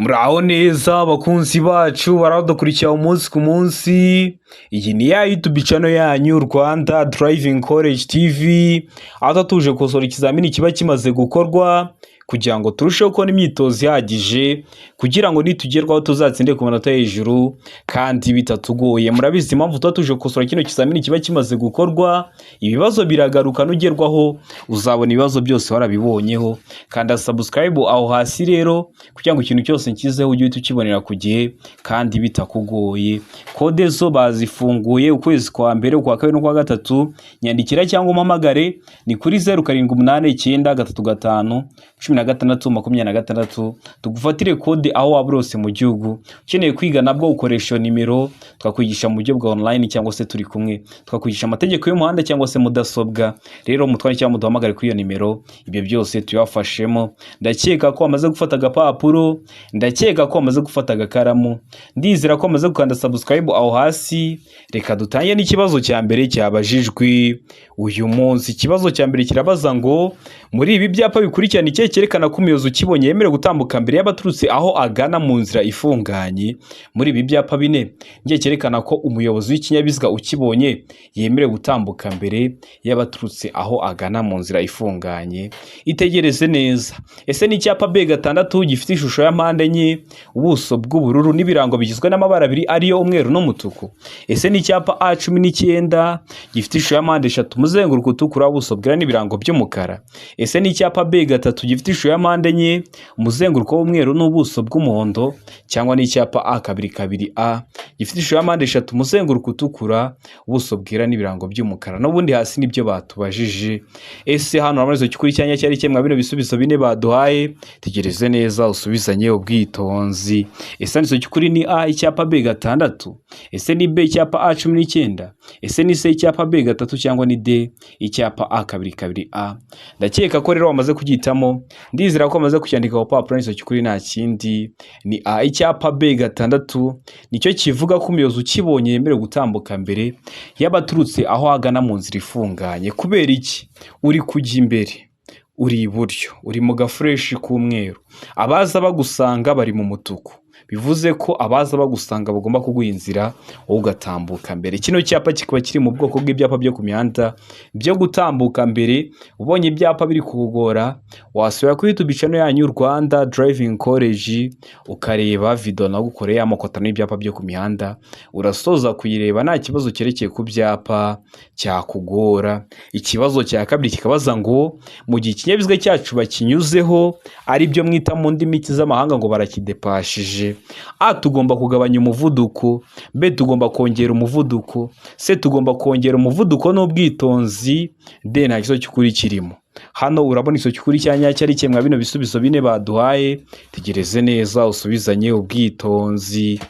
Muraho neza abakunzi bacu baradukurikira umunsi ku munsi. Iyi ni ya YouTube channel yanyu Rwanda Driving College TV, aho tuje gukosora ikizamini kiba kimaze gukorwa kugira ngo turusheho kubona imyitozo ihagije kugira ngo nitugerwaho tuzatsinde ku manota hejuru kandi bitatugoye. Murabizi impamvu tuba tuje gukosora kino kizamini kiba kimaze gukorwa, ibibazo biragaruka nugerwaho uzabona ibibazo byose warabibonyeho. Kanda subscribe aho hasi rero kugira ngo ikintu cyose nkizeho ujye ukibonera ku gihe kandi bitakugoye. Kode zo bazifunguye ukwezi kwa mbere, kwa kabiri no kwa gatatu. Nyandikira cyangwa umpamagare ni kuri 0789351626 tugufatire kode aho waba urose mu gihugu. Ukeneye kwiga nabwo ukoresha nimero, twakwigisha mu buryo bwa online cyangwa se turi kumwe, twakwigisha amategeko y'umuhanda cyangwa se mudasobwa. Rero mutware cyangwa muduhamagare kuri iyo nimero, ibyo byose tuyafashemo. Ndakeka ko wamaze gufata agapapuro, ndakeka ko wamaze gufata agakaramu, ndizera ko wamaze gukanda subscribe aho hasi. Reka dutangiye n'ikibazo cya mbere cyabajijwe uyu munsi. Ikibazo cya mbere kirabaza ngo muri ibi byapa bikurikirana icyo cyerekana ko umuyobozi ukibonye yemerewe gutambuka mbere y'abaturutse aho agana mu nzira ifunganye. Muri ibi byapa bine ngiye cyerekana ko umuyobozi w'ikinyabiziga ukibonye yemerewe gutambuka mbere y'abaturutse aho agana mu nzira ifunganye. Itegereze neza. Ese ni icyapa B6 gifite ishusho ya mpande enye, ubuso bw'ubururu n'ibirango bigizwe n'amabara abiri ariyo umweru n'umutuku? Ese ni icyapa A19 gifite ishusho ya mpande eshatu, umuzenguruko utukura, ubuso bwera n'ibirango by'umukara? Ese ni icyapa B3 gifite ishusho ya mpande enye, umuzenguruko w'umweru n'ubuso bw'umuhondo? Cyangwa ni icyapa A22A gifite ishusho ya mpande eshatu, umuzenguruko utukura, ubuso bwera n'ibirango by'umukara? N'ubundi hasi nibyo batubajije. Ese hano urabona kuri cyanya cyari kimwe bino bisubizo bine baduhaye? Tegereze neza usubizanye ubwitonzi. Ese ni kuri ni A icyapa B6? Ese ni B icyapa A19? Ese ni C icyapa B3 cyangwa ni D icyapa A22A? Ndakeka ko rero wamaze kugitamo, ndizera ko wamaze kucyandika ku papuro. Ni kuri nta kindi, ni A icyapa B6 nicyo kivuga ko umuyobozi ukibonye yemerewe gutambuka mbere y'abaturutse aho agana mu nzira ifunganye. Kubera iki? Uri kujya imbere, uri iburyo, uri mu gafureshi k'umweru, abaza bagusanga bari mu mutuku, bivuze ko abaza bagusanga bagomba kuguha inzira wowe ugatambuka mbere. Kino cyapa kikaba kiri mu bwoko bw'ibyapa byo ku mihanda byo gutambuka mbere. Ubonye ibyapa biri kugora, wasubira kuri YouTube channel yanyu Rwanda Driving College ukareba video nagukoreye amakota n'ibyapa byo ku mihanda, urasoza kuyireba nta kibazo cyerekeye ku byapa cyakugora. Ikibazo cya kabiri kikabaza ngo mu gihe ikinyabiziga cyacu bakinyuzeho ari byo mwita mu ndimi z'amahanga ngo barakidepashije, A tugomba kugabanya umuvuduko, B tugomba kongera umuvuduko, C tugomba kongera umuvuduko n'ubwitonzi, D nta kibazo cy'ukuri kirimo. Hano urabona kuri cyanya cyari kimwe bino bisubizo bine baduhaye. Tegereze neza usubizanye ubwitonzi.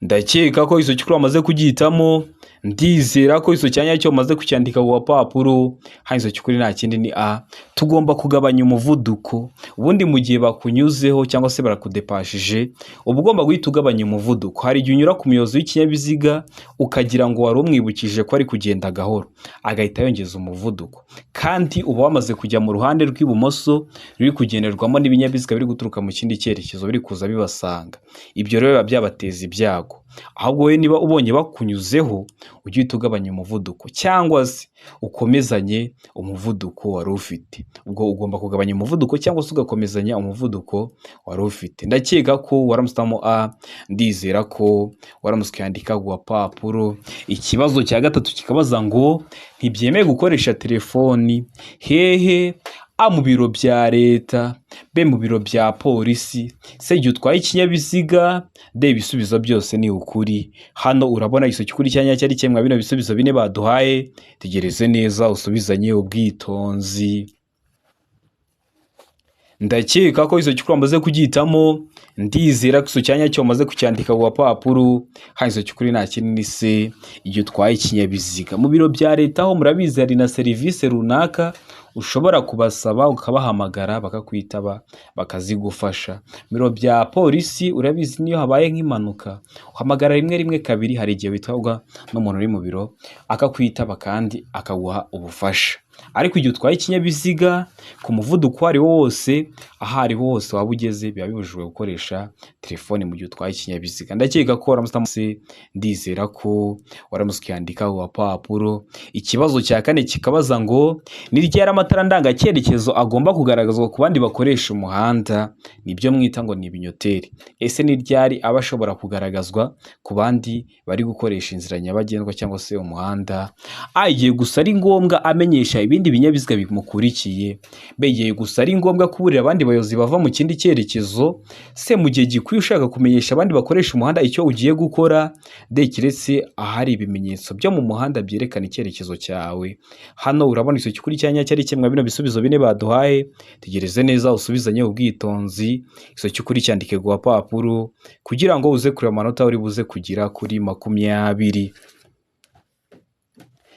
Ndakeka ko kuri wamaze kugitamo, ndizera ko cyanya cyo umaze kucyandika ku papuro. Hanyuma kuri nta kindi, ni A tugomba kugabanya umuvuduko. Ubundi mu gihe bakunyuzeho cyangwa se barakudepashije, uba ugomba guhita ugabanya umuvuduko. Hari igihe unyura ku muyobozi w'ikinyabiziga ukagira ngo wari umwibukije ko ari kugenda gahoro, agahita yongeza umuvuduko, kandi uba wamaze kujya mu ruhande rw'ibumoso ruri kugenderwamo n'ibinyabiziga biri guturuka mu kindi cyerekezo biri kuza bibasanga. Ibyo rero biba byabateza ibyago. Ahubwo we niba ubonye bakunyuzeho ujye uhita ugabanya umuvuduko cyangwa se ukomezanye umuvuduko wari ufite. Ubwo ugomba kugabanya umuvuduko cyangwa se ugakomezanya umuvuduko wari ufite. Ndakeka ko waramusitamo A, ndizera ko waramuswe yandika ku papuro. Ikibazo cya gatatu kikabaza ngo ntibyemewe gukoresha telefoni hehe? A mu biro bya leta, B mu biro bya polisi, C igihe utwaye ikinyabiziga, D ibisubizo byose ni ukuri. Hano urabona kuri cyanya cyari kimwe bino bisubizo bine baduhaye. Tegereze neza usubizanye ubwitonzi. Ndakeka ko kuri wamaze kugitamo, ndizera ko cyanya cyo umaze kucyandika ku papuro. Hanyuma kuri nta kindi, ni C igihe utwaye ikinyabiziga. Mu biro bya leta ho murabizi hari na serivisi runaka ushobora kubasaba ukabahamagara bakakwitaba bakazigufasha. Biro bya polisi urabizi niyo habaye nk'impanuka uhamagara rimwe rimwe kabiri, hari igihe witabwa n'umuntu uri mu biro akakwitaba kandi akaguha ubufasha. Ariko igihe utwaye ikinyabiziga ku muvuduko uwo ari wo wose, aho ari ho hose waba ugeze, biba bibujijwe gukoresha telefone mu gihe utwaye ikinyabiziga. Ndakeka ko waramutse, ndizera ko waramutse ukiyandika ku gapapuro. Ikibazo cya kane kikabaza ngo ni ryari amatara ndangacyerekezo agomba kugaragazwa ku bandi bakoresha umuhanda, nibyo mwita ngo ni ibinyoteri. Ese ni ryari aba ashobora kugaragazwa ku bandi bari gukoresha inzira nyabagendwa cyangwa se umuhanda? Igihe gusa ari ngombwa amenyesha ibindi binyabiziga bimukurikiye. Igihe gusa ari ngombwa kuburira abandi bayobozi bava mu kindi cyerekezo. Se mu gihe gikwiye ushaka kumenyesha abandi bakoresha umuhanda icyo ugiye gukora. Keretse ahari ibimenyetso byo mu muhanda byerekana icyerekezo cyawe. Hano urabona icyo kuri cyanya cyari kimwe bino bisubizo bine baduhaye. Tegereze neza usubizanye ubwitonzi. Icyo kuri cyandike ku gapapuro kugira ngo uze kureba amanota uri buze kugira kuri 20.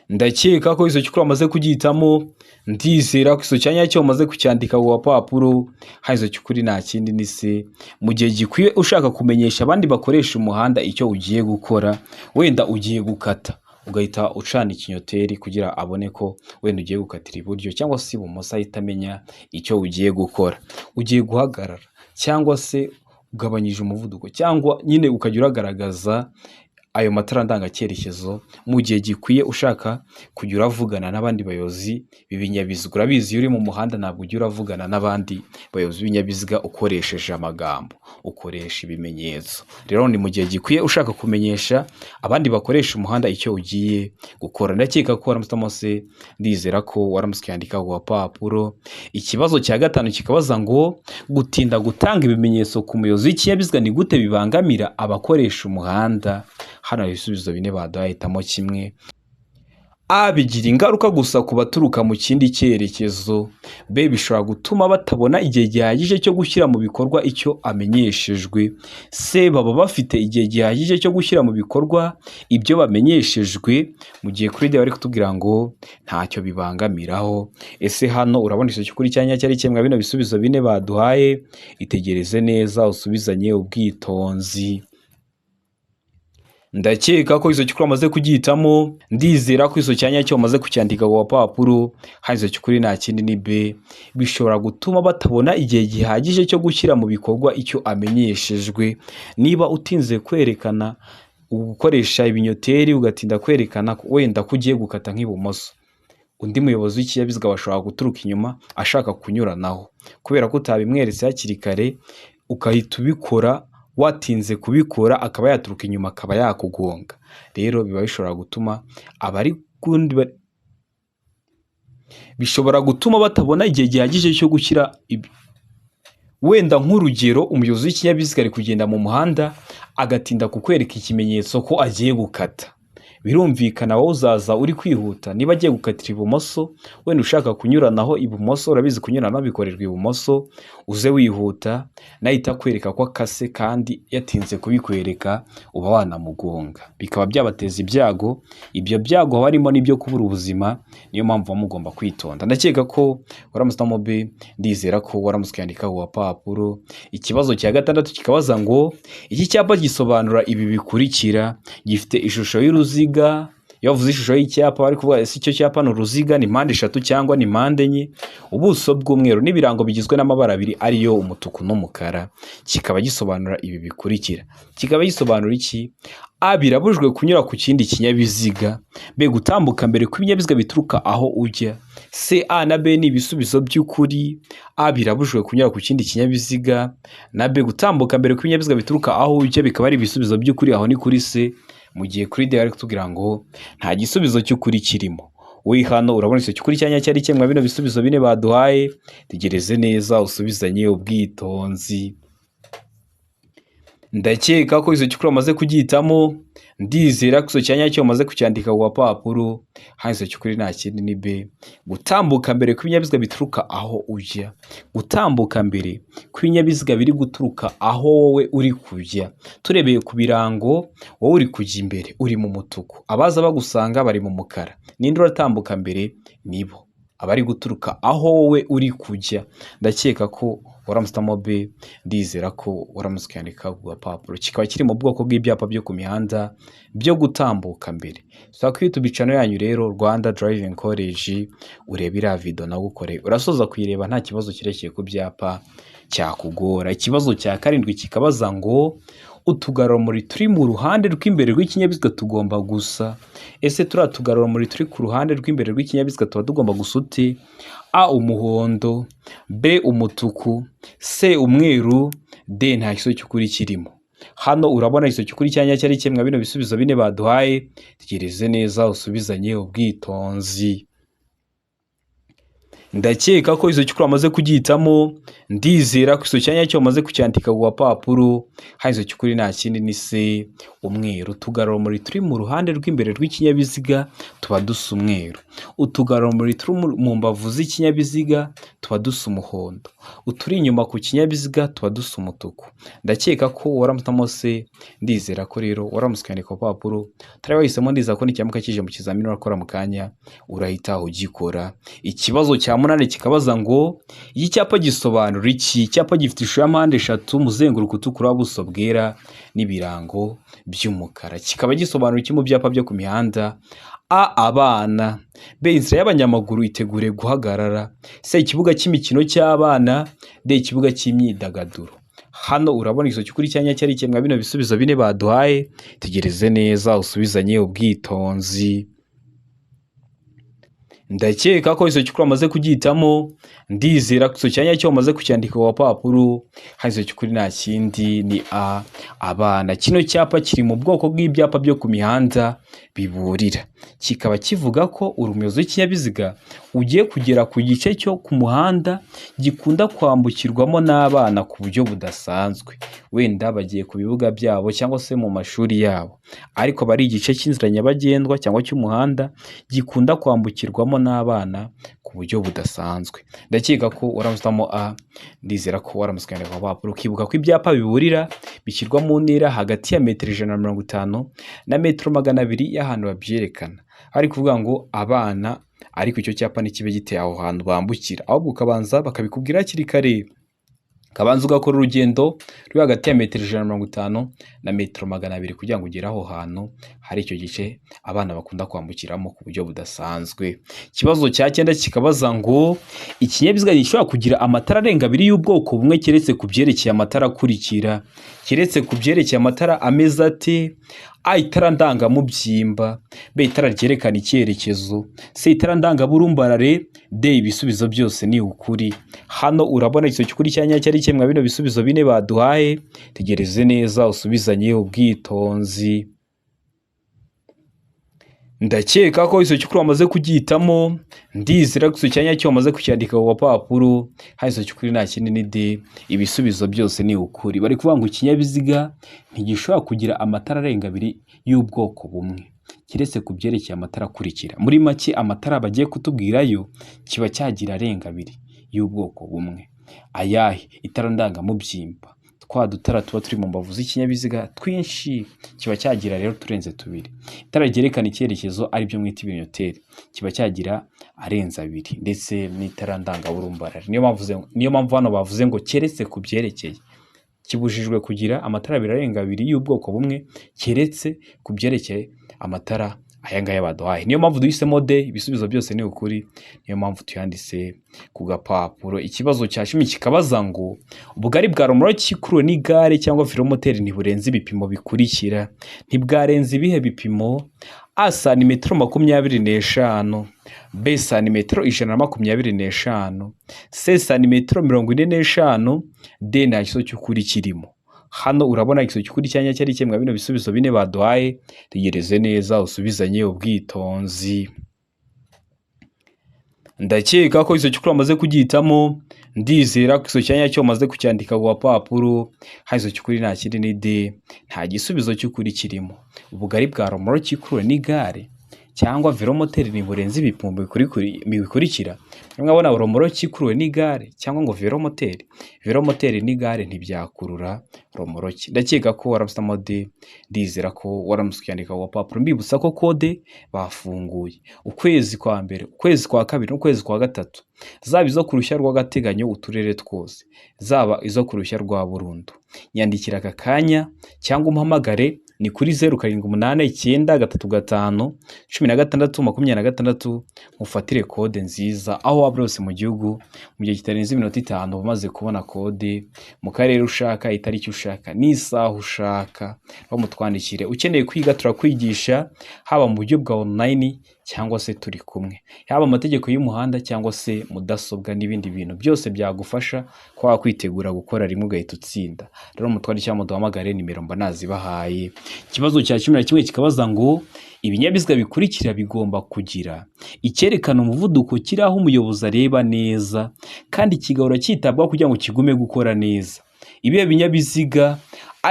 Ndakeka ko icyo wamaze kugihitamo, ndizera ko icyo cyanya cyo umaze kucyandika ku gapapuro. Icyo cy'ukuri nta kindi ni se mu gihe gikwiye ushaka kumenyesha abandi bakoresha umuhanda icyo ugiye gukora. Wenda ugiye gukata ugahita ucana ikinyoteri kugira abone ko wenda ugiye gukatira iburyo cyangwa se ibumoso, ahita amenya icyo ugiye gukora. Ugiye guhagarara cyangwa se ugabanyije umuvuduko cyangwa nyine ukajya uragaragaza ayo matara ndangacyerekezo mu gihe gikwiye ushaka kujya uravugana n'abandi bayobozi b'ibinyabiziga. Urabizi iyo uri mu muhanda ntabwo ujya uravugana n'abandi bayobozi b'ibinyabiziga ukoresheje amagambo, ukoresha ibimenyetso. Rero ni mu gihe gikwiye ushaka kumenyesha abandi bakoresha umuhanda icyo ugiye gukora. Ndakeka ko waramutse, ndizera ko waramutse ukiyandika ku gapapuro. Ikibazo cya gatanu kikabaza ngo gutinda gutanga ibimenyetso ku muyobozi w'ikinyabiziga ni gute bibangamira abakoresha umuhanda? Hano ibisubizo bine baduhitamo kimwe. Bigira ingaruka gusa ku baturuka mu kindi cyerekezo. Bishobora gutuma batabona igihe gihagije cyo gushyira mu bikorwa icyo amenyeshejwe. Baba bafite igihe gihagije cyo gushyira mu bikorwa ibyo bamenyeshejwe. Mu gihe kuri bari kutubwira ngo ntacyo bibangamiraho. Ese hano urabona icyo kuri cyanya cyari kimwe bino bisubizo bine baduhaye. Itegereze neza usubizanye ubwitonzi. Ndakeka ko icyo wamaze kugihitamo, ndizera ko icyo cyanya cyo umaze kucyandika ku gapapuro. Icyo cy'ukuri nta kindi ni B. Bishobora gutuma batabona igihe gihagije cyo gushyira mu bikorwa icyo amenyeshejwe. Niba utinze kwerekana gukoresha ibinyoteri ugatinda kwerekana wenda ko ugiye gukata nk'ibumoso, undi muyobozi w'ikinyabiziga bashobora guturuka inyuma ashaka kunyuranaho. Kubera ko utabimweretse hakiri kare ukahita ubikora, watinze kubikora akaba yaturuka inyuma akaba yakugonga. Rero biba bishobora gutuma bishobora gutuma batabona igihe gihagije cyo gushyira wenda nk'urugero umuyobozi w'ikinyabiziga ari kugenda mu muhanda agatinda kukwereka ikimenyetso ko agiye gukata. Birumvikana wowe uzaza uri kwihuta, niba agiye gukatira ibumoso wenda ushaka kunyuranaho ibumoso, urabizi kunyuranaho bikorerwa ibumoso, uze wihuta nahita kwereka ko akase kandi yatinze kubikwereka uba wanamugonga, bikaba byabateza ibyago. Ibyo byago harimo n'ibyo kubura ubuzima. Niyo mpamvu mugomba kwitonda. Ndakeka ko waramutse B, ndizera ko waramutse ukiyandika ku gapapuro. Ikibazo cya gatandatu kikabaza ngo iki cyapa gisobanura ibi bikurikira. Gifite ishusho y'uruziga. Iyo bavuze ishusho y'icyapa bari kuvuga ese icyo cyapa ni uruziga, ni mpande eshatu cyangwa ni mpande enye. Ubuso bw'umweru n'ibirango bigizwe n'amabara abiri ariyo umutuku n'umukara. Kikaba gisobanura ibi bikurikira. Kikaba gisobanura iki? Birabujwe kunyura ku kindi kinyabiziga. Gutambuka mbere kw'ibinyabiziga bituruka aho ujya. A na B ni ibisubizo by'ukuri. Birabujwe kunyura ku kindi kinyabiziga. Na B gutambuka mbere kw'ibinyabiziga bituruka aho ujya bikaba ari ibisubizo by'ukuri. Aho ni kuri C. Mu gihe kuri D ari kutubwira ngo nta gisubizo cy'ukuri kirimo. Hano urabona icyo cy'ukuri cyanya cyari kimwe bino bisubizo bine baduhaye. Tegereze neza usubizanye ubwitonzi. Ndakeka ko icyo cy'ukuri umaze kugihitamo, ndizera ko icyo cyanya cyo umaze kucyandika ku gapapuro. Icyo cy'ukuri nta kindi ni B. Gutambuka mbere kw'ibinyabiziga bituruka aho ujya. Gutambuka mbere kw'ibinyabiziga biri guturuka aho wowe uri kujya. Turebeye ku birango, wowe uri kujya imbere uri mu mutuku, abaza bagusanga bari mu mukara. Ninde uratambuka mbere? Nibo. aba ari guturuka aho wowe uri kujya. Ndakeka ko waramutse uhitamo B, ndizera ko waramutse ukandika ku gapapuro. Kikaba kiri mu bwoko bw'ibyapa byo ku mihanda byo gutambuka mbere. So kuri YouTube channel yanyu rero Rwanda Driving College, ureba iriya video nagukore, urasoza kuyireba nta kibazo kirekeye ku byapa cyakugora. Ikibazo cya karindwi kikabaza ngo utugarurumuri turi mu ruhande rw'imbere rw'ikinyabiziga tugomba gusa. Ese turiya tugarurumuri turi ku ruhande rw'imbere rw'ikinyabiziga tuba tugomba gusa uti? A umuhondo, B umutuku, C umweru, D nta kiso cy'ukuri kirimo. Hano urabona ikiso cy'ukuri cyanya cyari kimwe bino bisubizo bine baduhaye, tegereze neza usubizanye ubwitonzi. Ndakeka ko izo cyukuru amaze kugihitamo, ndizera ko iso cyanya cyo amaze kucyandika ku gapapuro. Izo cyukuri nta kindi ni C umweru. Utugarurumuri turi mu ruhande rw'imbere rw'ikinyabiziga tuba dusa umweru. Utugarurumuri turi mu mbavu z'ikinyabiziga tuba dusa umuhondo. Uturi inyuma ku kinyabiziga tuba dusa umutuku. Ndakeka ko waramutamo C, ndizera ko rero waramutse ukandika ku gapapuro. Tari wahisemo, ndizera ko nicyamuka kije mu kizamini urakora mu kanya urahita ugikora. Ikibazo cya munani kikabaza ngo iki cyapa gisobanura iki? Icyapa gifite ishusho ya mpande eshatu, umuzenguruko utukura, ubuso bwera n'ibirango by'umukara. Kikaba gisobanura iki mu byapa byo ku mihanda? A abana, B inzira y'abanyamaguru itegure guhagarara, C ikibuga cy'imikino cy'abana, D ikibuga cy'imyidagaduro. Hano urabona ikiso cy'ukuri cyanya cyari kimwe bino bisubizo bine baduhaye, tegereze neza usubizanye ubwitonzi. Ndakeka ko iso cyukuru amaze kugihitamo, ndizera ko iso cyanya cyo amaze kucyandika ku gapapuro. Iso cyukuri nta kindi ni A abana. Kino cyapa kiri mu bwoko bw'ibyapa byo ku mihanda biburira. Kikaba kivuga ko umuyobozi w'ikinyabiziga ugiye kugera ku gice cyo ku muhanda gikunda kwambukirwamo n'abana ku buryo budasanzwe. Wenda bagiye ku bibuga byabo cyangwa se mu mashuri yabo, ariko bari igice cy'inzira nyabagendwa cyangwa cy'umuhanda gikunda kwambukirwamo n'abana ku buryo budasanzwe. Ndakeka ko waramutamo A, ndizera ko waramutse ukandika ku gapapuro. Ukibuka ko ibyapa biburira bishyirwa mu ntera hagati ya metero 150 na metero 200 y'ahantu babyerekana. Ari kuvuga ngo abana, ariko icyo cyapa ntikibe giteye aho hantu bambukira, ahubwo ukabanza bakabikubwira hakiri kare. Kabanza ugakora urugendo ruri hagati ya metero 150 na metero 200 kugira ngo ugere aho hantu hari icyo gice abana bakunda kwambukiramo ku buryo budasanzwe. Ikibazo cya 9 kikabaza ngo ikinyabiziga gishobora kugira amatara arenga 2 y'ubwoko bumwe keretse ku byerekeye amatara akurikira. Keretse ku byerekeye amatara ameze ate? A itara ndangamubyimba, B itara ryerekana icyerekezo, C itara ndangaburumbarare, D ibisubizo byose ni ukuri. Hano urabona ikiso cy'ukuri cyanya cyari kimwe bino bisubizo bine baduhaye, tegereze neza usubizanye ubwitonzi. Ndakeka ko iso cyukuru amaze kugihitamo, ndizera ko iso cyanya cyo amaze kucyandika ku gapapuro. Iso cyukuri nta kindi ni D ibisubizo byose ni ukuri. Bari kuvuga ngo ikinyabiziga ntigishobora kugira amatara arenga 2 y'ubwoko bumwe kiretse ku byerekeye amatara akurikira. Muri make amatara bagiye kutubwirayo kiba cyagira arenga 2 y'ubwoko bumwe. Ayahe? Itara ndangamubyimba, twa dutara tuba turi mu mbavu z'ikinyabiziga twinshi, kiba cyagira rero turenze 2. Itara ryerekana icyerekezo ari byo mwita ibinyoteri, kiba cyagira arenza 2, ndetse n'itara ndangaburumbarare. Niyo mpamvu hano bavuze ngo keretse ku byerekeye. Kibujijwe kugira amatara arenga 2 y'ubwoko bumwe keretse ku byerekeye amatara aya ngaya baduhaye. Niyo mpamvu duhisemo D ibisubizo byose ni ukuri. Niyo mpamvu tuyanditse ku gapapuro. Ikibazo cya 10 kikabaza ngo ubugari bwa romoro cyikuruwe n'igare cyangwa velomoteri ntiburenze ibipimo bikurikira. Ntibwarenze ibihe bipimo? A santimetero 25, B santimetero 125, C santimetero 45, D nta kiso cy'ukuri kirimo. Hano urabona ikiso cy'ukuri cyanya cyari kimwe bino bisubizo bine baduhaye, tegereze neza usubizanye ubwitonzi. Ndakeka ko ikiso cy'ukuri amaze kugihitamo, ndizera ko ikiso cyanya cyo amaze kucyandika ku gapapuro. Ikiso cy'ukuri nta kindi ni D, nta gisubizo cy'ukuri kirimo. Ubugari bwa romoro cyikuruwe n'igare cyangwa velomoteri ntiburenze ibipimo bikurikira. Mwabona romoroki ikuruwe n'igare cyangwa ngo velomoteri. Velomoteri n'igare ntibyakurura romoroki. Ndakeka ko waramusamo de, ndizera ko waramutse ukandika ku gapapuro. Mbibutsa ko kode bafunguye ukwezi kwa mbere, ukwezi kwa kabiri n'ukwezi kwa gatatu, zaba izo ku ruhushya rw'agateganyo uturere twose, zaba izo ku ruhushya rwa burundu. Nyandikira aka kanya cyangwa umpamagare ni kuri 0789351626 mufatire kode nziza aho waba hose mu gihugu mu gihe kitarenze iminota 5 umaze kubona kode mu karere ushaka, itariki ushaka n'isaha ushaka, bamutwandikire. Ukeneye kwiga turakwigisha haba mu buryo bwa online cyangwa se turi kumwe, yaba amategeko y'umuhanda cyangwa se mudasobwa n'ibindi bintu byose byagufasha kwa kwitegura gukora rimwe ugahita utsinda. Rero mutwari cyangwa muduhamagare, nimero mba nazibahaye. Ikibazo cya 11 kikabaza ngo ibinyabiziga bikurikira bigomba kugira icyerekana umuvuduko kiri aho umuyobozi areba neza kandi kigahora cyitabwaho kugira ngo kigume gukora neza. Ibihe binyabiziga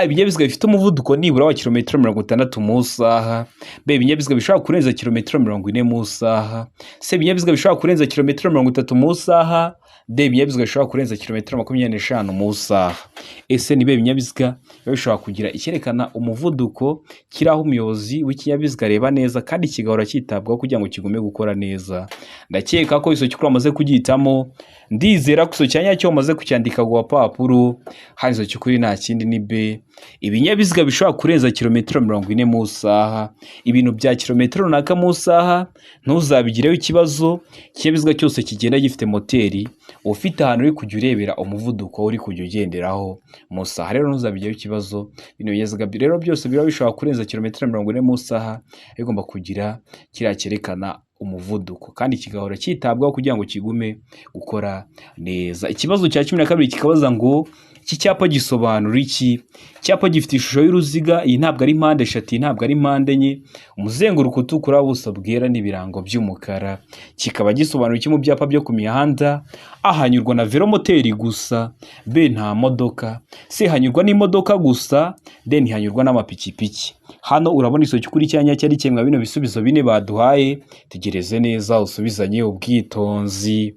ibinyabiziga bifite umuvuduko nibura wa kilometero 60 mu isaha, ibinyabiziga bishobora kurenza kilometero 40 mu isaha, ibinyabiziga bishobora kurenza kilometero 30 mu isaha, ibinyabiziga bishobora kurenza kilometero 25 mu isaha. Ese nibe binyabiziga bishobora kugira icyerekana umuvuduko kiri aho umuyobozi w'ikinyabiziga areba neza kandi kigahora cyitabwaho kugira ngo kigume gukora neza. Ndakeka ko iso cyukuru amaze kugihitamo, ndizera ko iso cyanya cyo amaze kucyandika ku papuro. Hari iso cyukuri nta kindi ni B. Ibinyabiziga bishobora kurenza kilometero 40 mu isaha. Ibintu bya kilometero runaka mu isaha ntuzabigireho ikibazo. Ikinyabiziga cyose kigenda gifite moteri ufite ahantu uri kujya urebera umuvuduko uri kujya ugenderaho mu isaha, rero ntuzabigireho ikibazo. Bino binyabiziga rero byose biba bishobora kurenza kilometero 40 mu isaha, bigomba kugira kiriya cyerekana umuvuduko kandi kigahora cyitabwaho kugira ngo kigume gukora neza. Ikibazo cya 12 kikabaza ngo iki cyapa gisobanura iki? Icyapa gifite ishusho y'uruziga, iyi ntabwo ari mpande eshatu, ntabwo ari mpande enye, umuzenguruko utukura, ubuso bwera n'ibirango by'umukara. Kikaba gisobanura iki mu byapa byo ku mihanda? A, hanyurwa na velomoteri gusa. B, nta modoka. C, hanyurwa n'imodoka gusa. D, ntihanyurwa n'amapikipiki. Hano urabona iso cyukuri cyanya cyari cyemwa bino bisubizo bine baduhaye. Tegereze neza usubizanye ubwitonzi.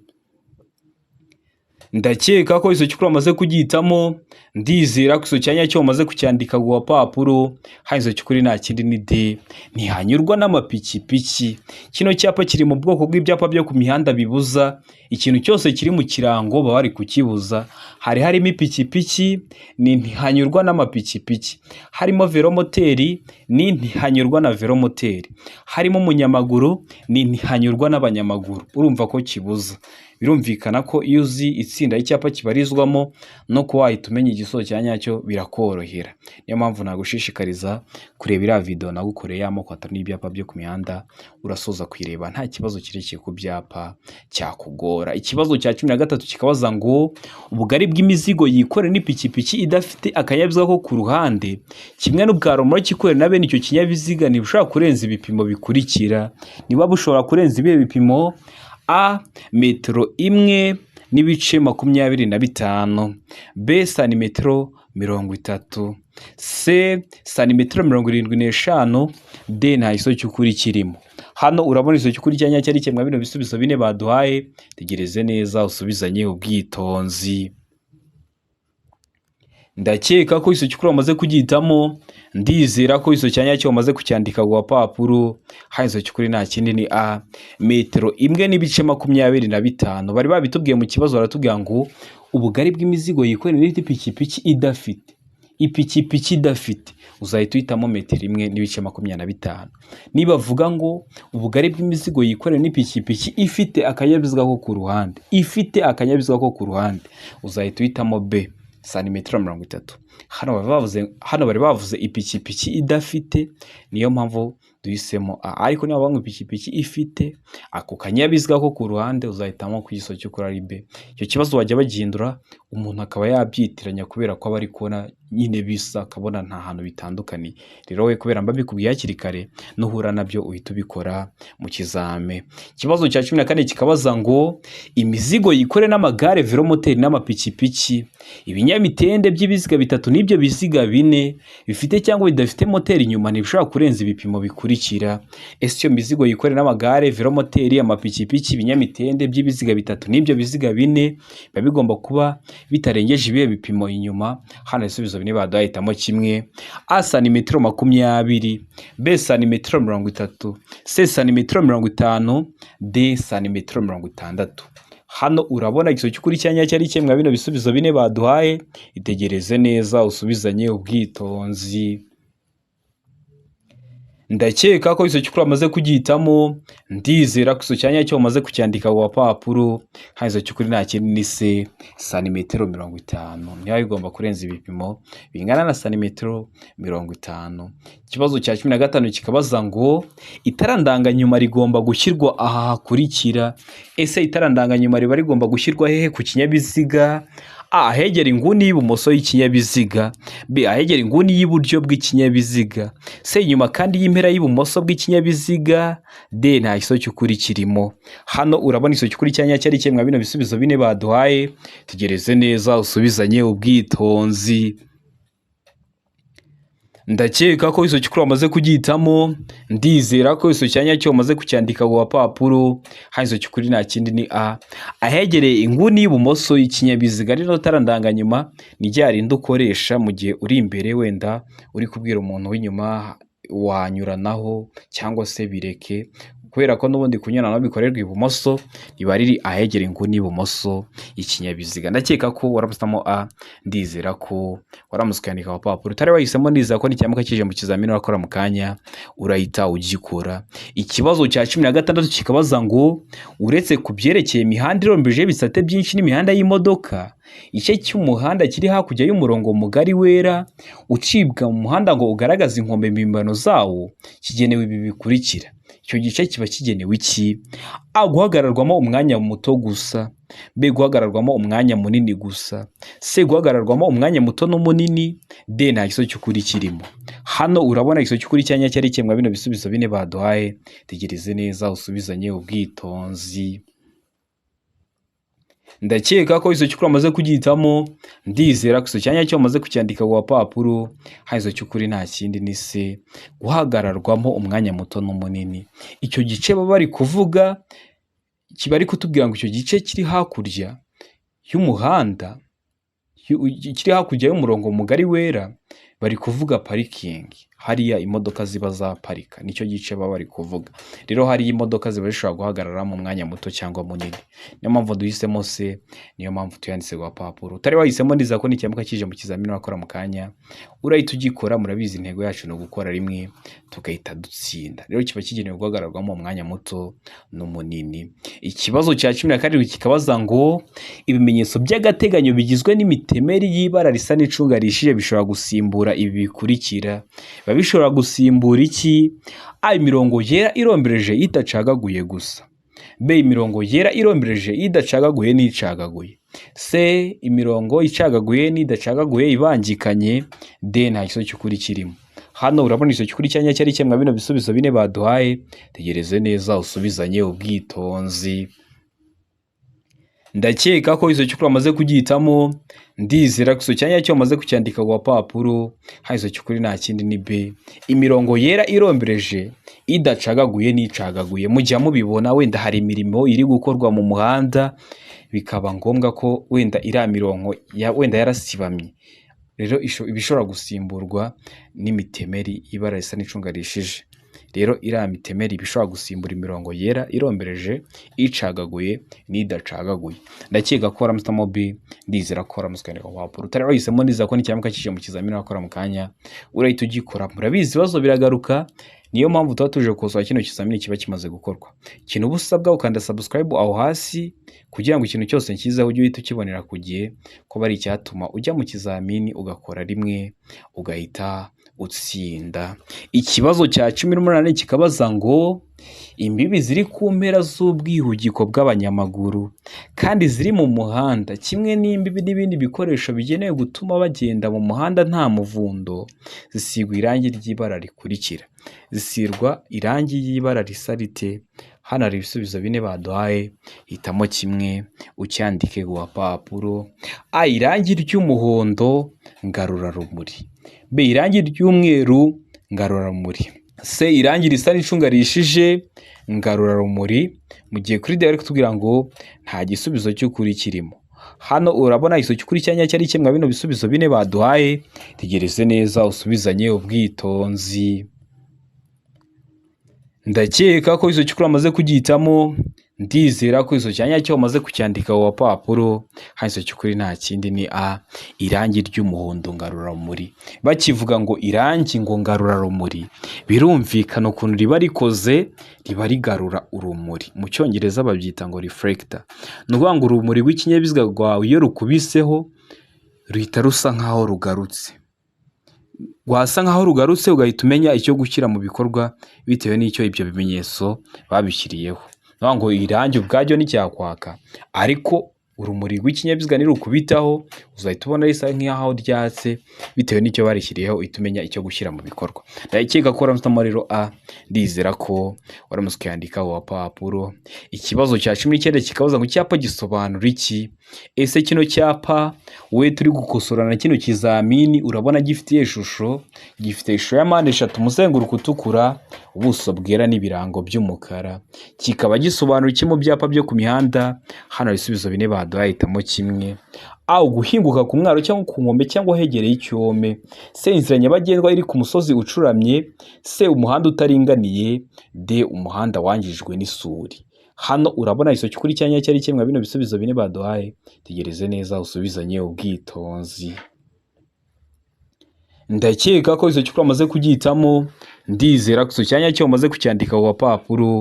Ndakeka ko iso cyukuru amaze kugihitamo, ndizera ko iso cyanya cyo amaze kucyandika ku papuro. Hari iso cyukuri nta kindi ni D, ntihanyurwa n'amapikipiki. Kino cyapa kiri mu bwoko bw'ibyapa byo ku mihanda bibuza ikintu cyose kiri mu kirango baba bari kukibuza. Harimo ipikipiki, ni ntihanyurwa n'amapikipiki. Harimo velomoteri, ni ntihanyurwa na velomoteri. Harimo umunyamaguru, ni ntihanyurwa n'abanyamaguru. Urumva ko kibuza. Birumvikana ko iyo uzi itsinda y'icyapa kibarizwamo no kuba wahita umenya igisozo cya nyacyo birakorohera. Niyo mpamvu nagushishikariza kureba iriya video nagukoreye y'amoko atatu n'ibyapa byo ku mihanda, urasoza kwireba nta kibazo kirekire ku byapa cyakugora. Ikibazo cya 13 kikabaza ngo ubugari bw'imizigo yikorera n'ipikipiki idafite akanyabiziga ko ku ruhande kimwe n'ubwa romoroki ikorera na bene icyo kinyabiziga ntibushobora kurenza ibipimo bikurikira. Niba bushobora kurenza ibihe bipimo: A, metero 1 n'ibice 25. B, santimetero 30. C, santimetero 75. D, nta iso cy'ukuri kirimo. Hano urabona iso cy'ukuri cyanya cyari cyemwa bino bisubizo bine baduhaye. Tegereze neza usubizanye ubwitonzi. Ndakeka ko iso cyukuru amaze kugihitamo, ndizera ko iso cyanya cyo amaze kucyandika ku papuro. Hari iso cyukuri nta kindi ni A, metero 1 n'ibice 25. Bari babitubwiye mu kibazo, baratubwira ngo ubugari bw'imizigo yikorera n'ipikipiki idafite. Ipikipiki idafite uzahita uhitamo metero 1 n'ibice 25. Niba avuga ngo ubugari bw'imizigo yikorera n'ipikipiki ifite akanyabiziga ko ku ruhande, uzahita uhitamo B, santimetero 30. Hano bari bavuze ipikipiki idafite, niyo mpamvu duhisemo A. Ariko niba bamwe ipikipiki ifite ako kanyabiziga ko ku ruhande, uzahitamo ku giso cyo kuri B. Icyo kibazo wajya bagihindura umuntu akaba yabyitiranya kubera ko aba ari kubona nyine bisa, akabona nta hantu bitandukanye. Rero we kubera mba bikubwiye hakiri kare, nuhura nabyo uhita ubikora mu kizame. Ikibazo cya 14 kikabaza ngo imizigo yikore n'amagare, velomoteri n'amapikipiki, ibinyamitende by'ibiziga bitatu n'ibyo biziga 4 bifite cyangwa bidafite moteri inyuma ntibishobora kurenza ibipimo bikurikira. bikurikira. Ese iyo mizigo yikorera n'amagare, velomoteri, amapikipiki, ibinyamitende by'ibiziga bitatu n'ibyo biziga bine biba bigomba kuba bitarengeje ibihe bipimo inyuma. Hano ibisubizo bine baduhitamo kimwe: A santimetero 20, B santimetero 30, C santimetero 50, D santimetero 60. Hano urabona igisubizo cy'ukuri cya nyacyo ari kimwe bino bisubizo bine baduhaye. Itegereze neza usubizanye ubwitonzi. Ndakeka ko igisubizo cy'ukuri amaze kugihitamo, ndizera ko igisubizo cya nyacyo umaze kucyandika ku papuro. Hano igisubizo cy'ukuri nta kindi ni C santimetero 50. Niba bigomba kurenza ibipimo bingana na santimetero 50. Ikibazo cya 15 kikabaza ngo itara ndanganyuma rigomba gushyirwa aha hakurikira. Ese itara ndanganyuma riba rigomba gushyirwa hehe ku kinyabiziga? A ahegera inguni y'ibumoso y'ikinyabiziga, B ahegera inguni y'iburyo bw'ikinyabiziga, C inyuma kandi y'impera y'ibumoso bw'ikinyabiziga, D nta gisubizo cy'ukuri kirimo. Hano urabona igisubizo cy'ukuri cya nyacyo ari kimwe bino bisubizo bine baduhaye. Tegereze neza usubizanye ubwitonzi. Ndakeka ko igisubizo cy'ukuri wamaze kugihitamo, ndizera ko igisubizo cya nyacyo umaze kucyandika ku papuro. Hano igisubizo cy'ukuri nta kindi ni A ahegereye inguni y'ibumoso y'ikinyabiziga. Rino tara ndanganyuma ni rya rindi ukoresha mu gihe uri imbere, wenda uri kubwira umuntu w'inyuma wanyuranaho cyangwa se bireke, kubera ko n'ubundi kunyuranaho bikorerwa ibumoso, riba riri ahegera inguni y'ibumoso y'ikinyabiziga. Ndakeka ko waramusamo A, ndizera ko waramusikandika ku papuro. Utari wahisemo, ndizera ko n'icyamuka kije mu kizamini urakora mu kanya urahita ugikora. Ikibazo cya 16 kikabaza ngo uretse ku byerekeye imihanda irombeje ibisate byinshi n'imihanda y'imodoka, igice cy'umuhanda kiri hakurya y'umurongo mugari wera ucibwa mu muhanda ngo ugaragaze inkombe mpimbano zawo kigenewe ibi bikurikira. Icyo gice kiba kigenewe iki? A guhagararwamo umwanya muto gusa, B guhagararwamo umwanya munini gusa, C guhagararwamo umwanya muto n'umunini, D nta gisubizo cy'ukuri kirimo. Hano urabona igisubizo cy'ukuri cya nyacyo ari kimwe bino bisubizo bine baduhaye. Tegereze neza usubizanye ubwitonzi. Ndakeka ko igisubizo cy'ukuri amaze kugihitamo, ndizera ko igisubizo cya nyacyo umaze kucyandika ku papuro. Hano igisubizo cy'ukuri nta kindi ni C guhagararwamo umwanya muto n'umunini. Icyo gice baba bari kuvuga kiba ari kutubwira ngo icyo gice kiri hakurya y'umuhanda, kiri hakurya y'umurongo mugari wera, bari kuvuga parikingi, hariya imodoka ziba zaparika, nicyo gice baba bari kuvuga. Rero hari imodoka ziba zishobora guhagarara mu mwanya muto cyangwa munini. Niyo mpamvu duhisemo C, niyo mpamvu tuyanditse ku papuro. Utari wahisemo, ndizera ko n'icyamuka kije mu kizamini urakora mu kanya urahita ugikora. Murabizi intego yacu ni ugukora rimwe tugahita dutsinda. Rero kiba kigenewe guhagararwamo umwanya muto n'umunini. Ikibazo cya 17 kikabaza ngo ibimenyetso by'agateganyo bigizwe n'imitemeri y'ibara risa n'icunga rishije bishobora gusimbura ibi bikurikira. Biba bishobora gusimbura iki? A imirongo yera irombereje idacagaguye gusa, B imirongo yera irombereje idacagaguye n'icagaguye, C imirongo icagaguye n'idacagaguye ibangikanye, D nta gisubizo cy'ukuri kirimo. Hano urabona igisubizo cy'ukuri cya nyacyo ari kimwe bino bisubizo bine baduhaye. Tegereze neza usubizanye ubwitonzi. Ndakeka ko igisubizo cy'ukuri amaze kugihitamo, ndizera ko igisubizo cya nyacyo umaze kucyandika ku papuro. Hano igisubizo cy'ukuri nta kindi ni B imirongo yera irombereje idacagaguye n'icagaguye. Mujya mubibona, wenda hari imirimo iri gukorwa mu muhanda bikaba ngombwa ko wenda iriya mirongo wenda yarasibamye, rero ibishobora gusimburwa n'imitemeri ibara risa n'icunga rishije. Rero iriya mitemeri bishobora gusimbura imirongo yera irombereje, icagaguye n'idacagaguye. Ndakeka ko waramusamo B, ndizera ko waramusikandika ku papuro. Utari wahisemo, ndizera ko n'icyamuka kije mu kizamini urakora mu kanya urahita ugikora. Murabizi ibibazo biragaruka, niyo mpamvu tuba tuje gukosora kino kizamini kiba kimaze gukorwa. Ikintu ubusabwa ukanda subscribe aho hasi kugira ngo ikintu cyose nshyizeho ujye uhita ukibonera ku gihe, ko bari icyatuma ujya mu kizamini ugakora rimwe ugahita utsinda. Ikibazo cya 18 kikabaza ngo imbibi ziri ku mpera z'ubwihugiko bw'abanyamaguru kandi ziri mu muhanda kimwe n'imbibi n'ibindi bikoresho bigenewe gutuma bagenda mu muhanda nta muvundo zisigwa irangi ry'ibara rikurikira. Zisirwa irangi y'ibara risa rite? Hano hari ibisubizo bine baduhaye, hitamo kimwe ucyandike ku papuro. A irangi ry'umuhondo ngarura rumuri, B irangi ry'umweru ngarura rumuri, se irangi risa n'icunga rihishije ngarurarumuri, mu gihe kuri D bari kutubwira ngo nta gisubizo cy'ukuri kirimo. Hano urabona igisubizo cy'ukuri cya nyacyo ari kimwe bino bisubizo bine baduhaye, tegereze neza usubizanye ubwitonzi. Ndakeka ko igisubizo cy'ukuri amaze kugihitamo, ndizera ko igisubizo cya nyacyo umaze kucyandika ku papuro. Hano igisubizo cy'ukuri nta kindi ni A, irangi ry'umuhondo ngarurarumuri. Bakivuga ngo irangi ngo ngarurarumuri, birumvikana ukuntu riba rikoze, riba rigarura urumuri. Mu cyongereza babyita ngo reflector. Ni ukuvuga ngo urumuri rw'ikinyabiziga rwawe iyo rukubiseho ruhita rusa nk'aho rugarutse. Wasa nk'aho rugarutse ugahita umenya icyo gushyira mu bikorwa bitewe n'icyo ibyo bimenyetso babishyiriyeho. Ni ngo irangi ubwaryo nticyakwaka, ariko urumuri rw'ikinyabiziga nirukubitaho uzahita ubona risa nk'aho ryatse bitewe n'icyo barishyiriyeho, uhita umenya icyo gushyira mu bikorwa. Ndakeka ko waramutamo rero A, ndizera ko waramutse ukayandika ku papuro. Ikibazo cya 19 kikabaza ngo icyapa gisobanura iki? Ese kino cyapa wowe turi gukosorana kino kizamini urabona gifite ishusho, gifite ishusho ya mpande eshatu, umuzenguruko utukura, ubuso bwera n'ibirango by'umukara. Kikaba gisobanura iki mu byapa byo ku mihanda? Hano ibisubizo bine baduhahitamo kimwe. A, guhinguka ku mwaro cyangwa ku nkombe cyangwa hegereye icyome. C, inzira nyabagendwa iri ku musozi ucuramye. C, umuhanda utaringaniye. D, umuhanda wangijwe n'isuri. Hano urabona igisubizo cy'ukuri cya nyacyo ari kimwe bino bisubizo bine baduhaye, tegereze neza usubizanye ubwitonzi. Ndakeka ko igisubizo cy'ukuri amaze kugihitamo, ndizera ko igisubizo cya nyacyo umaze kucyandika ku papuro.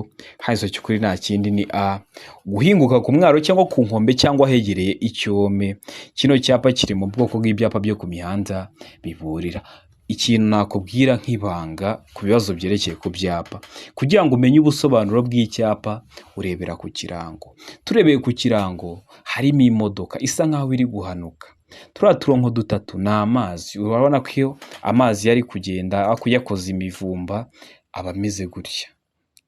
Hano igisubizo cy'ukuri nta kindi ni A, guhinguka ku mwaro cyangwa ku nkombe cyangwa hegereye icyome. Kino cyapa kiri mu bwoko bw'ibyapa byo ku mihanda biburira. Ikintu nakubwira nk'ibanga ku bibazo byerekeye ku byapa, kugira ngo umenye ubusobanuro bw'icyapa urebera ku kirango. Turebeye ku kirango harimo imodoka isa nk'aho iri guhanuka. Turiya turongo dutatu ni amazi. Urabona ko iyo amazi yari kugenda yakoze imivumba aba ameze gutya,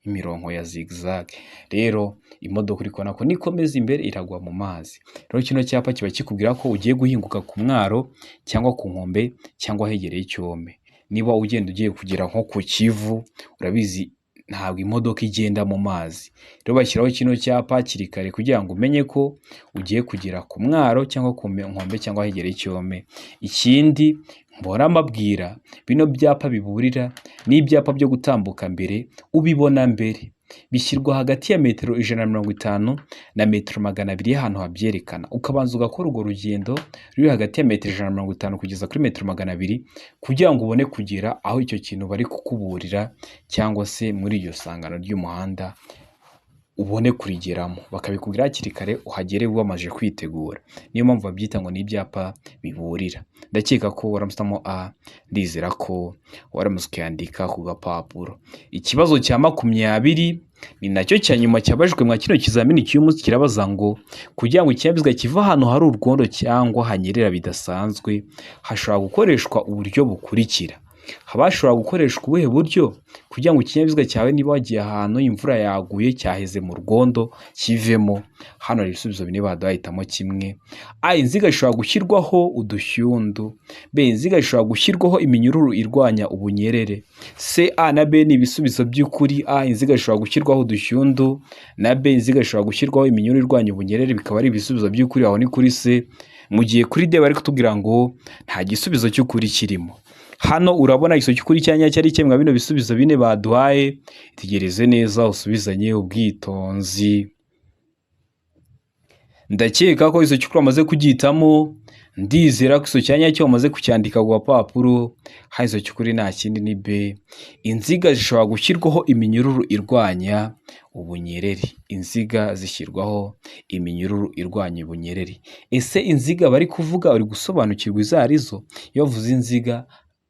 imirongo ya zigzag. Rero imodoka uri kubona ko nikomeza imbere iragwa mu mazi. Rero kino cyapa kiba kikubwira ko ugiye guhinguka ku mwaro cyangwa ku nkombe cyangwa hegereye icyome. Niba ugenda ugiye kugera nko ku Kivu, urabizi ntabwo imodoka igenda mu mazi. Rero bashyiraho kino cyapa kirikare kugira ngo umenye ko ugiye kugera ku mwaro cyangwa ku nkombe cyangwa hegereye icyome. Ikindi mbora mbabwira, bino byapa biburira n'ibyapa byo gutambuka mbere ubibona mbere. Bishyirwa hagati ya metero 150 na metero 200 y'ahantu habyerekana. Ukabanza ugakora urwo rugendo ruri hagati ya metero 150 kugeza kuri metero 200 kugira ngo ubone kugera aho icyo kintu bari kukuburira cyangwa se muri iyo sangano ry'umuhanda ubone kurigeramo. Bakabikubwira hakiri kare uhagere wamaje kwitegura. Niyo mpamvu babyita ngo ni ibyapa biburira. Ndakeka ko waramutamo A, ndizera ko waramutse ukayandika ku gapapuro. Ikibazo cya 20 ni nacyo cya nyuma cyabajwe mwa kino kizamini cy'umunsi, kirabaza ngo kugira ngo ikinyabiziga kiva ahantu hari urwondo cyangwa hanyerera bidasanzwe hashobora gukoreshwa uburyo bukurikira. Habashobora gukoreshwa ubuhe buryo kugira ngo ikinyabiziga cyawe niba wagiye ahantu imvura yaguye cyaheze mu rwondo kivemo? Hano hari ibisubizo bine baduhahitamo kimwe. A, inziga ishobora gushyirwaho udushyundu. B, inziga ishobora gushyirwaho iminyururu irwanya ubunyerere. C, A na B ni ibisubizo by'ukuri. A, inziga ishobora gushyirwaho udushyundu, na B, inziga ishobora gushyirwaho iminyururu irwanya ubunyerere, bikaba ari ibisubizo by'ukuri. Aho ni kuri C. Mu gihe kuri D bari kutubwira ngo nta gisubizo cy'ukuri kirimo. Hano urabona igisubizo cy'ukuri cya nyacyo ari kimwe bino bisubizo bine baduhaye, tegereze neza usubizanye ubwitonzi. Ndakeka ko igisubizo cy'ukuri amaze kugihitamo, ndizera ko igisubizo cya nyacyo umaze kucyandika ku gapapuro. Hano igisubizo cy'ukuri nta kindi ni B, inziga zishobora gushyirwaho iminyururu irwanya ubunyereri. Inziga zishyirwaho iminyururu irwanya ubunyereri. Ese inziga bari kuvuga uri gusobanukirwa izo arizo? Iyo bavuze inziga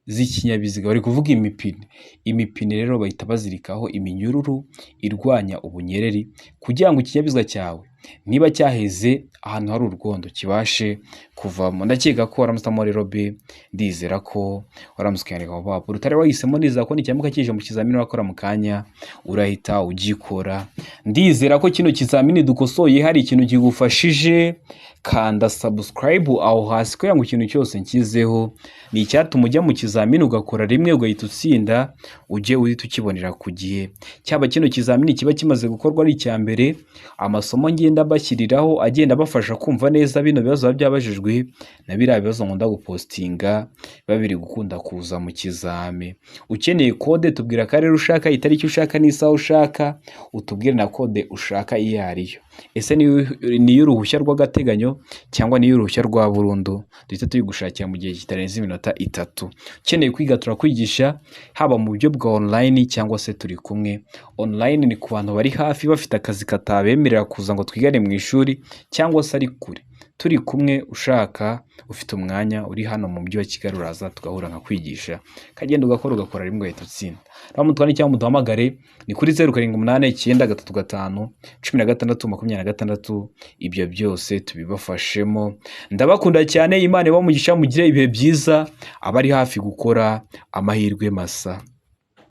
z'ikinyabiziga bari kuvuga imipine. Imipine rero bahita bazirikaho iminyururu irwanya ubunyereri kugira ngo ikinyabiziga cyawe niba cyaheze ahantu hari urwondo kibashe kuvamo. Ndakeka ko waramutamo rero be, ndizera ko waramutse ukandika mu papuro utari wahisemo, ndizera ko nicyamuka kije mu kizamini wakora mu kanya urahita ugikora. Ndizera ko kino kizamini dukosoye hari ikintu kigufashije. Kanda subscribe aho hasi kugira ngo ikintu cyose nkizeho ni icyatuma ujya mu kizamini ugakora rimwe ugahita utsinda, ujye uhita ukibonera ku gihe. Cyaba kino kizamini kiba kimaze gukorwa ari icya mbere, amasomo ngenda bashyiriraho agenda bafasha kumva neza bino bibazo byabajijwe na biriya bibazo nkunda gupostinga biba biri gukunda kuza mu kizame. Ukeneye kode tubwira akarere ushaka, itariki ushaka n'isaha ushaka, utubwire na kode ushaka iyo ariyo. Ese ni uruhushya rw'agateganyo cyangwa ni uruhushya rwa burundu, duhita tuyigushakira mu gihe kitarenze iminota 3. Ukeneye kwiga turakwigisha haba mu buryo bwa online cyangwa se turi kumwe. Online ni ku bantu bari hafi bafite akazi katabemerera kuza ngo twigane mu ishuri cyangwa se ari kure. Turi kumwe ushaka ufite umwanya uri hano mu mujyi wa Kigali uraza tugahura nkakwigisha, kagenda ugakora rimwe ugahita utsinda. Ramutwani cyangwa muduhamagare ni kuri 0789351626. Ibyo byose tubibafashemo. Ndabakunda cyane, Imana ibamugisha, mugire ibihe byiza, abari hafi gukora amahirwe masa.